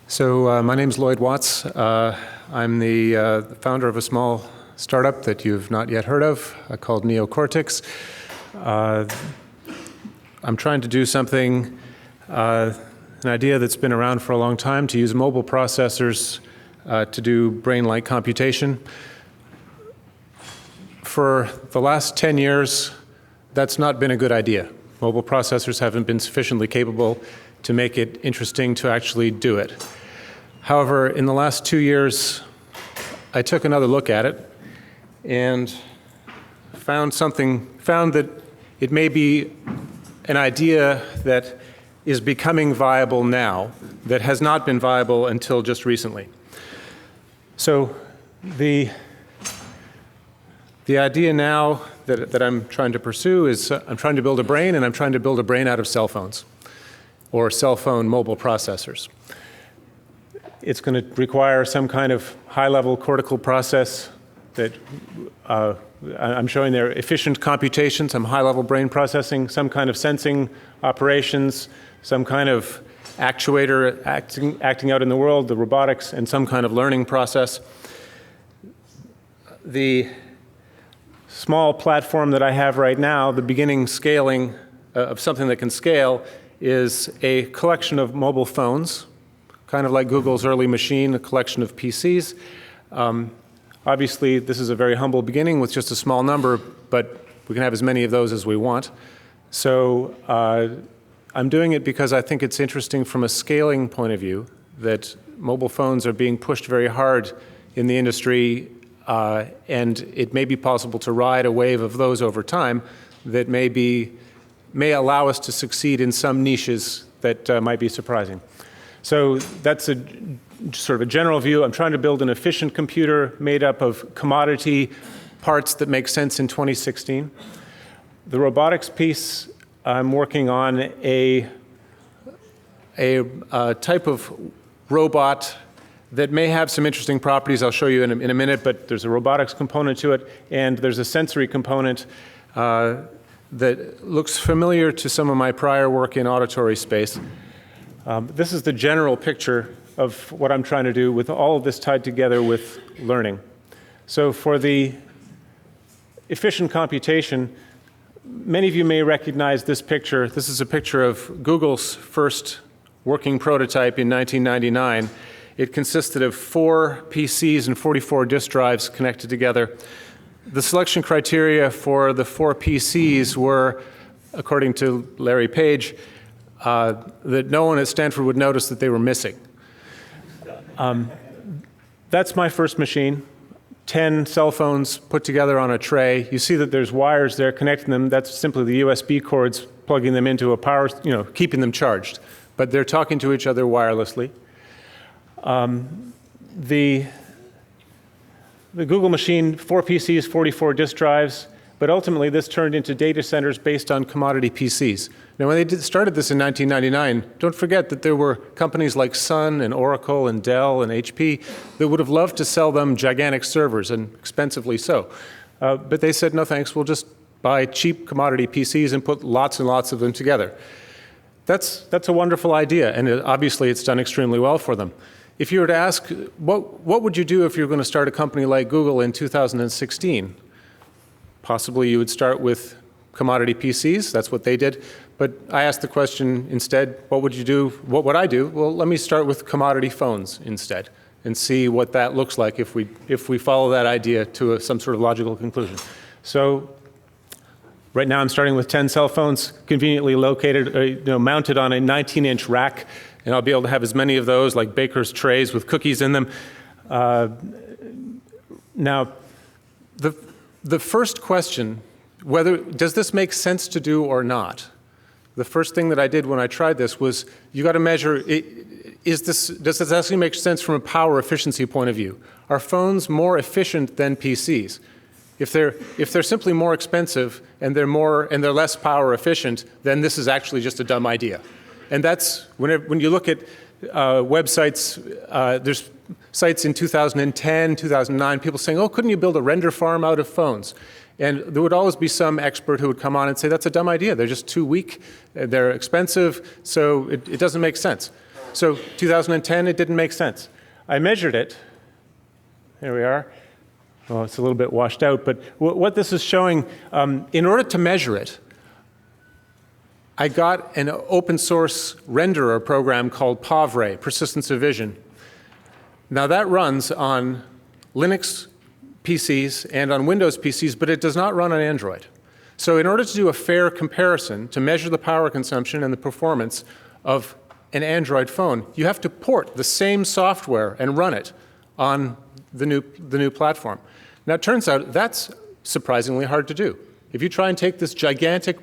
My name is Lloyd Watts. I'm the founder of a small startup that you've not yet heard of called Neocortex. I'm trying to do something, an idea that's been around for a long time, to use mobile processors to do brain-like computation. For the last 10 years, that's not been a good idea. Mobile processors haven't been sufficiently capable to make it interesting to actually do it. However, in the last 2 years, I took another look at it and found that it may be an idea that is becoming viable now that has not been viable until just recently. So the idea now that I'm trying to pursue is I'm trying to build a brain, and I'm trying to build a brain out of cell phones or cell phone mobile processors. It's going to require some kind of high-level cortical process that I'm showing there efficient computation, some high-level brain processing, some kind of sensing operations, some kind of actuator acting out in the world, the robotics, and some kind of learning process. The small platform that I have right now, the beginning scaling of something that can scale, is a collection of mobile phones, kind of like Google's early machine, a collection of PCs. Obviously, this is a very humble beginning with just a small number, but we can have as many of those as we want. So I'm doing it because I think it's interesting from a scaling point of view that mobile phones are being pushed very hard in the industry, and it may be possible to ride a wave of those over time that may allow us to succeed in some niches that might be surprising. So that's a sort of a general view. I'm trying to build an efficient computer made up of commodity parts that make sense in 2016. The robotics piece, I'm working on a type of robot that may have some interesting properties. I'll show you in a minute, but there's a robotics component to it, and there's a sensory component that looks familiar to some of my prior work in auditory space. This is the general picture of what I'm trying to do with all of this tied together with learning. So for the efficient computation, many of you may recognize this picture. This is a picture of Google's first working prototype in 1999. It consisted of 4 PCs and 44 disk drives connected together. The selection criteria for the 4 PCs were, according to Larry Page, that no one at Stanford would notice that they were missing. That's my first machine. 10 cell phones put together on a tray. You see that there's wires there connecting them. That's simply the USB cords plugging them into a power, keeping them charged. But they're talking to each other wirelessly. The Google machine, 4 PCs, 44 disk drives, but ultimately this turned into data centers based on commodity PCs. Now, when they started this in 1999, don't forget that there were companies like Sun and Oracle and Dell and HP that would have loved to sell them gigantic servers, and expensively so. But they said, no thanks, we'll just buy cheap commodity PCs and put lots and lots of them together. That's a wonderful idea, and obviously it's done extremely well for them. If you were to ask, what would you do if you were going to start a company like Google in 2016? Possibly you would start with commodity PCs. That's what they did. But I asked the question instead, what would you do? What would I do? Well, let me start with commodity phones instead and see what that looks like if we follow that idea to some sort of logical conclusion. So right now I'm starting with 10 cell phones conveniently located, mounted on a 19-inch rack. And I'll be able to have as many of those, like baker's trays with cookies in them. Now, the first question, does this make sense to do or not? The first thing that I did when I tried this was, you got to measure, does this actually make sense from a power efficiency point of view? Are phones more efficient than PCs? If they're simply more expensive and they're less power efficient, then this is actually just a dumb idea. And that's, when you look at websites, there's sites in 2010, 2009, people saying, oh, couldn't you build a render farm out of phones? And there would always be some expert who would come on and say, that's a dumb idea. They're just too weak, they're expensive, so it doesn't make sense. So 2010, it didn't make sense. I measured it. There we are. Well, it's a little bit washed out, but what this is showing, in order to measure it, I got an open source renderer program called PAVRE, Persistence of Vision. Now that runs on Linux PCs and on Windows PCs, but it does not run on Android. So in order to do a fair comparison, to measure the power consumption and the performance of an Android phone, you have to port the same software and run it on the new platform. Now it turns out that's surprisingly hard to do. If you try and take this gigantic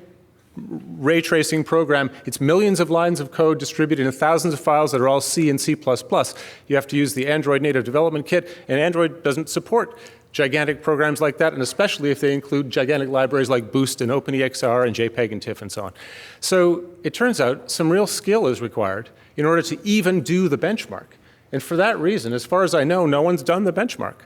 ray tracing program, it's millions of lines of code distributed in thousands of files that are all C and C++. You have to use the Android native development kit, and Android doesn't support gigantic programs like that, and especially if they include gigantic libraries like Boost and OpenEXR and JPEG and TIFF and so on. So it turns out some real skill is required in order to even do the benchmark. And for that reason, as far as I know, no one's done the benchmark.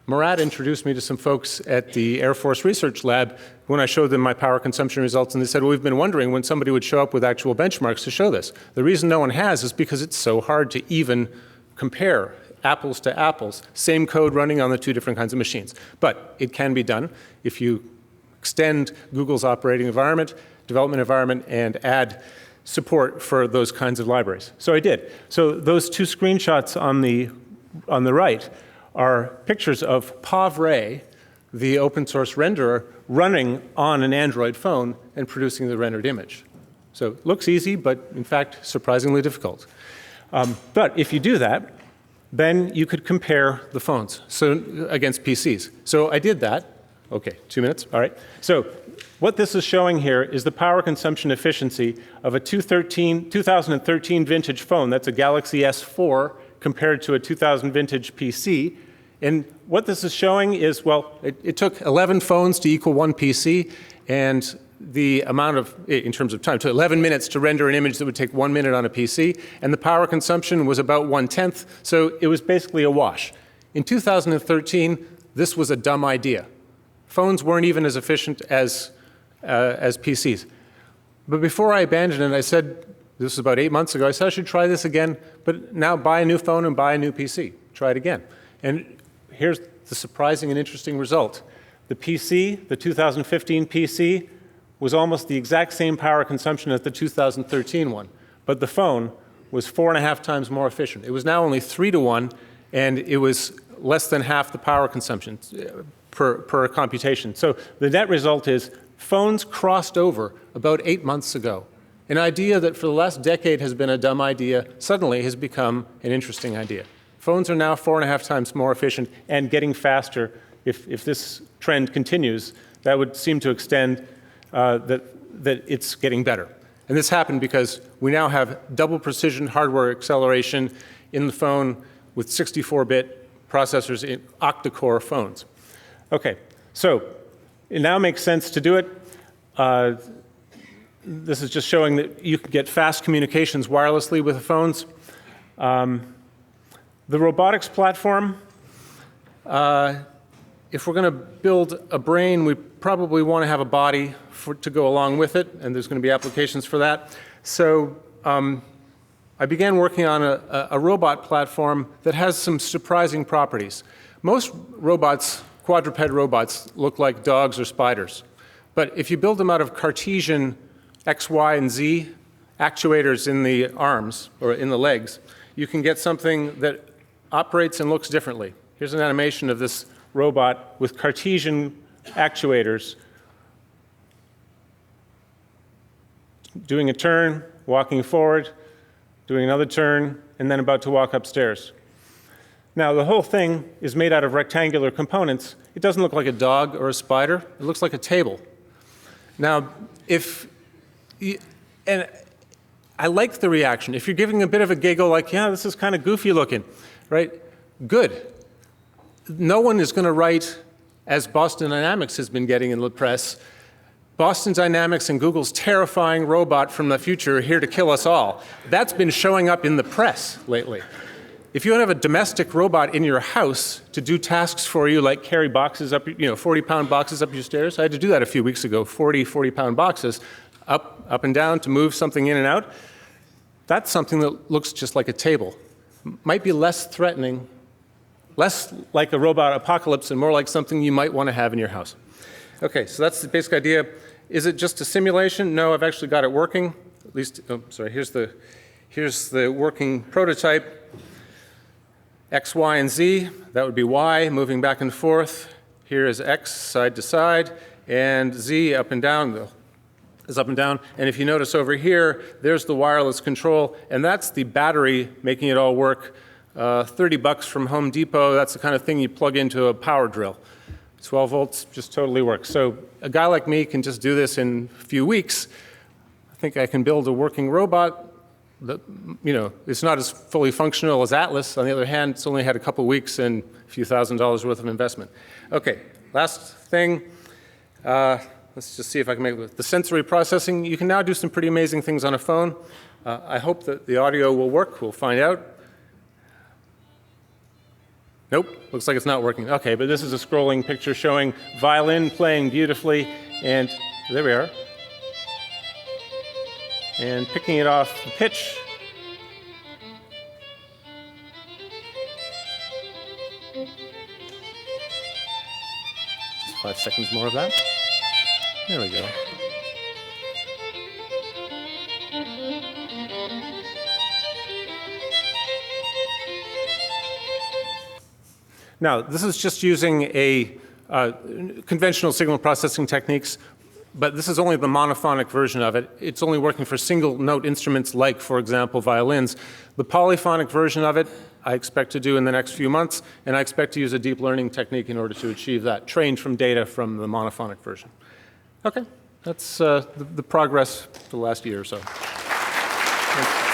Murat introduced me to some folks at the Air Force Research Lab when I showed them my power consumption results, and they said, well, we've been wondering when somebody would show up with actual benchmarks to show this. The reason no one has is because it's so hard to even compare apples to apples, same code running on the two different kinds of machines. But it can be done if you extend Google's operating environment, development environment, and add support for those kinds of libraries. So I did. So those two screenshots on the right are pictures of PAVRE, the open source renderer, running on an Android phone and producing the rendered image. So it looks easy, but in fact, surprisingly difficult. But if you do that, then you could compare the phones against PCs. So I did that. Okay, 2 minutes, all right. So what this is showing here is the power consumption efficiency of a 2013 vintage phone. That's a Galaxy S4 compared to a 2000 vintage PC. And what this is showing is, well, it took 11 phones to equal one PC, and the amount of, in terms of time, it took 11 minutes to render an image that would take 1 minute on a PC, and the power consumption was about 1/10, so it was basically a wash. In 2013, this was a dumb idea. Phones weren't even as efficient as PCs. But before I abandoned it, I said, this was about 8 months ago, I said I should try this again, but now buy a new phone and buy a new PC. Try it again. And here's the surprising and interesting result. The PC, the 2015 PC, was almost the exact same power consumption as the 2013 one, but the phone was 4.5 times more efficient. It was now only 3 to 1, and it was less than half the power consumption per computation. So the net result is phones crossed over about 8 months ago. An idea that for the last decade has been a dumb idea suddenly has become an interesting idea. Phones are now 4.5 times more efficient and getting faster. If this trend continues, that would seem to extend that it's getting better. And this happened because we now have double precision hardware acceleration in the phone with 64-bit processors in octa-core phones. Okay, so it now makes sense to do it. This is just showing that you can get fast communications wirelessly with the phones. The robotics platform, if we're going to build a brain, we probably want to have a body to go along with it, and there's going to be applications for that. So I began working on a robot platform that has some surprising properties. Most robots, quadruped robots, look like dogs or spiders. But if you build them out of Cartesian X, Y, and Z actuators in the arms or in the legs, you can get something that operates and looks differently. Here's an animation of this robot with Cartesian actuators doing a turn, walking forward, doing another turn, and then about to walk upstairs. Now, the whole thing is made out of rectangular components. It doesn't look like a dog or a spider. It looks like a table. Now, and I like the reaction. If you're giving a bit of a giggle, like, yeah, this is kind of goofy looking, right? Good. No one is going to write, as Boston Dynamics has been getting in the press, Boston Dynamics and Google's terrifying robot from the future here to kill us all. That's been showing up in the press lately. If you have a domestic robot in your house to do tasks for you, like carry boxes up, 40-pound boxes up your stairs, I had to do that a few weeks ago, 40-pound boxes, up and down to move something in and out. That's something that looks just like a table. Might be less threatening, less like a robot apocalypse and more like something you might want to have in your house. Okay, so that's the basic idea. Is it just a simulation? No, I've actually got it working. At least, oh, sorry, here's the working prototype. X, Y, and Z, that would be Y, moving back and forth. Here is X, side to side, and Z, up and down, is up and down. And if you notice over here, there's the wireless control, and that's the battery making it all work. 30 bucks from Home Depot, that's the kind of thing you plug into a power drill. 12 volts just totally works. So a guy like me can just do this in a few weeks. I think I can build a working robot that, it's not as fully functional as Atlas. On the other hand, it's only had a couple weeks and a few $1,000s worth of investment. Okay, last thing. Let's just see if I can make it. The sensory processing, you can now do some pretty amazing things on a phone. I hope that the audio will work. We'll find out. Nope, looks like it's not working. Okay, but this is a scrolling picture showing violin playing beautifully, and there we are. And picking it off the pitch. Just 5 seconds more of that. There we go. Now, this is just using a conventional signal processing techniques, but this is only the monophonic version of it. It's only working for single note instruments like, for example, violins. The polyphonic version of it, I expect to do in the next few months, and I expect to use a deep learning technique in order to achieve that, trained from data from the monophonic version. Okay, that's the progress for the last year or so. Thanks.